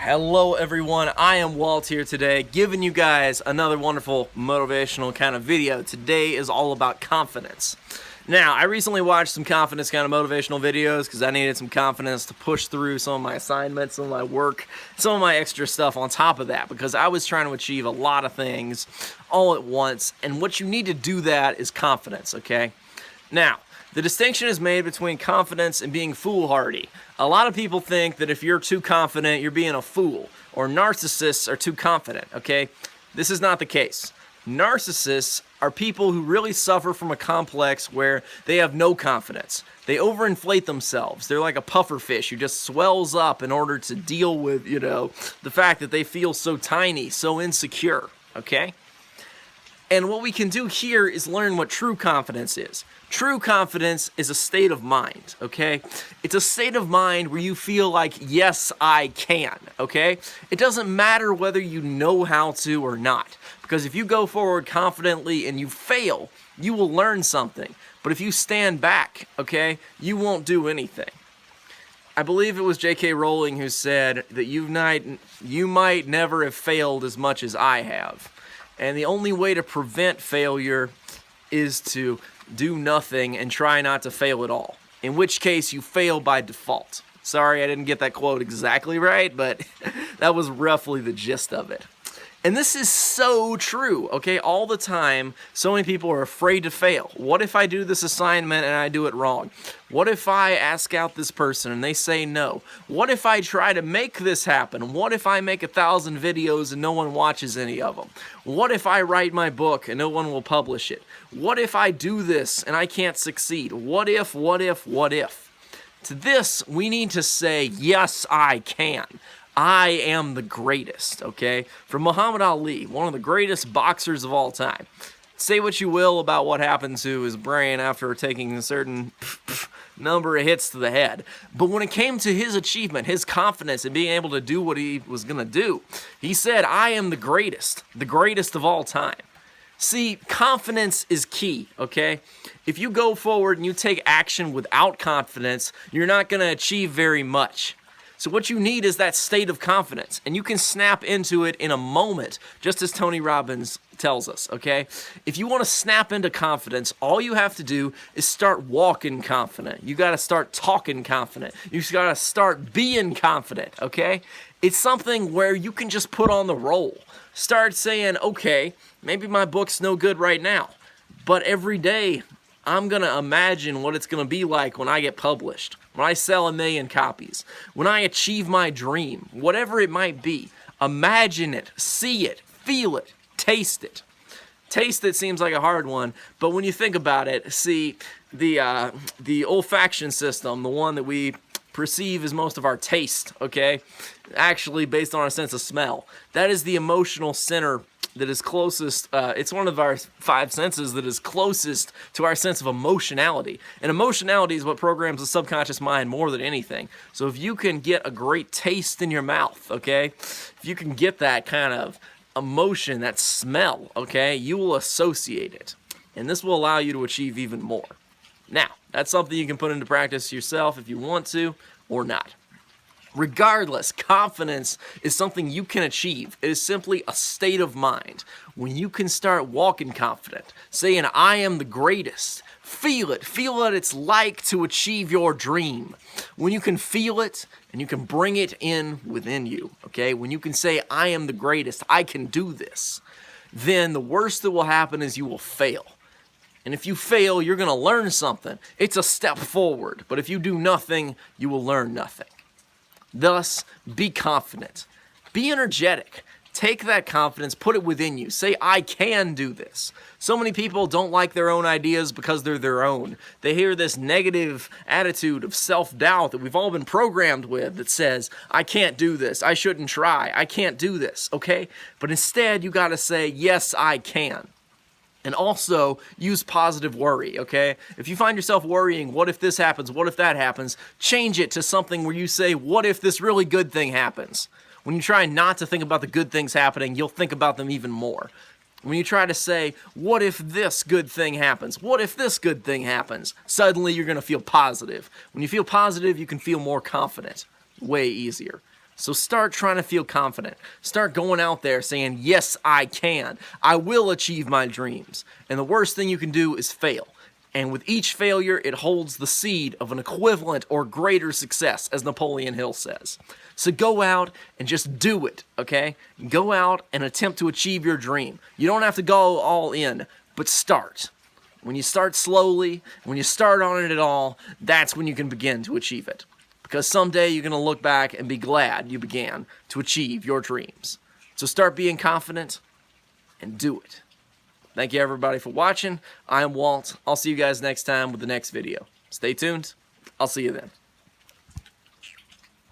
Hello everyone, I am Walt here today, giving you guys another wonderful motivational kind of video. Today is all about confidence. Now, I recently watched some confidence kind of motivational videos because I needed some confidence to push through some of my assignments, some of my work, some of my extra stuff on top of that, because I was trying to achieve a lot of things all at once, and what you need to do that is confidence, okay? Now, the distinction is made between confidence and being foolhardy. A lot of people think that if you're too confident, you're being a fool, or narcissists are too confident, okay? This is not the case. Narcissists are people who really suffer from a complex where they have no confidence. They overinflate themselves. They're like a puffer fish who just swells up in order to deal with, the fact that they feel so tiny, so insecure, okay? And what we can do here is learn what true confidence is. True confidence is a state of mind, okay? It's a state of mind where you feel like, yes, I can, okay? It doesn't matter whether you know how to or not, because if you go forward confidently and you fail, you will learn something. But if you stand back, okay, you won't do anything. I believe it was J.K. Rowling who said that you might never have failed as much as I have. And the only way to prevent failure is to do nothing and try not to fail at all. In which case, you fail by default. Sorry, I didn't get that quote exactly right, but that was roughly the gist of it. And this is so true, okay? All the time, so many people are afraid to fail. What if I do this assignment and I do it wrong? What if I ask out this person and they say no? What if I try to make this happen? What if I make 1,000 videos and no one watches any of them? What if I write my book and no one will publish it? What if I do this and I can't succeed? What if? To this, we need to say, yes, I can. I am the greatest, okay? From Muhammad Ali, one of the greatest boxers of all time. Say what you will about what happened to his brain after taking a certain number of hits to the head. But when it came to his achievement, his confidence in being able to do what he was going to do, he said, I am the greatest of all time. See, confidence is key, okay? If you go forward and you take action without confidence, you're not going to achieve very much. So what you need is that state of confidence, and you can snap into it in a moment, just as Tony Robbins tells us, okay? If you want to snap into confidence, all you have to do is start walking confident. You got to start talking confident. You got to start being confident, okay? It's something where you can just put on the role. Start saying, okay, maybe my book's no good right now, but every day I'm going to imagine what it's going to be like when I get published, when I sell 1 million copies, when I achieve my dream, whatever it might be. Imagine it, see it, feel it, taste it. Taste it seems like a hard one, but when you think about it, see, the olfaction system, the one that we perceive as most of our taste, okay, actually based on our sense of smell, that is the emotional center that is closest, it's one of our 5 senses that is closest to our sense of emotionality. And emotionality is what programs the subconscious mind more than anything. So if you can get a great taste in your mouth, okay, if you can get that kind of emotion, that smell, okay, you will associate it. And this will allow you to achieve even more. Now, that's something you can put into practice yourself if you want to or not. Regardless, confidence is something you can achieve. It is simply a state of mind. When you can start walking confident, saying, I am the greatest, feel it. Feel what it's like to achieve your dream. When you can feel it and you can bring it in within you, okay? When you can say, I am the greatest, I can do this, then the worst that will happen is you will fail. And if you fail, you're going to learn something. It's a step forward. But if you do nothing, you will learn nothing. Thus, be confident. Be energetic. Take that confidence, put it within you. Say, I can do this. So many people don't like their own ideas because they're their own. They hear this negative attitude of self-doubt that we've all been programmed with that says, I can't do this. I shouldn't try. I can't do this, okay? But instead, you got to say, yes, I can. And also, use positive worry, okay? If you find yourself worrying, what if this happens, what if that happens, change it to something where you say, what if this really good thing happens? When you try not to think about the good things happening, you'll think about them even more. When you try to say, what if this good thing happens? What if this good thing happens? Suddenly, you're going to feel positive. When you feel positive, you can feel more confident. Way easier. So start trying to feel confident. Start going out there saying, yes, I can. I will achieve my dreams. And the worst thing you can do is fail. And with each failure, it holds the seed of an equivalent or greater success, as Napoleon Hill says. So go out and just do it, okay? Go out and attempt to achieve your dream. You don't have to go all in, but start. When you start slowly, when you start on it at all, that's when you can begin to achieve it. Because someday you're going to look back and be glad you began to achieve your dreams. So start being confident and do it. Thank you everybody for watching. I am Walt. I'll see you guys next time with the next video. Stay tuned. I'll see you then.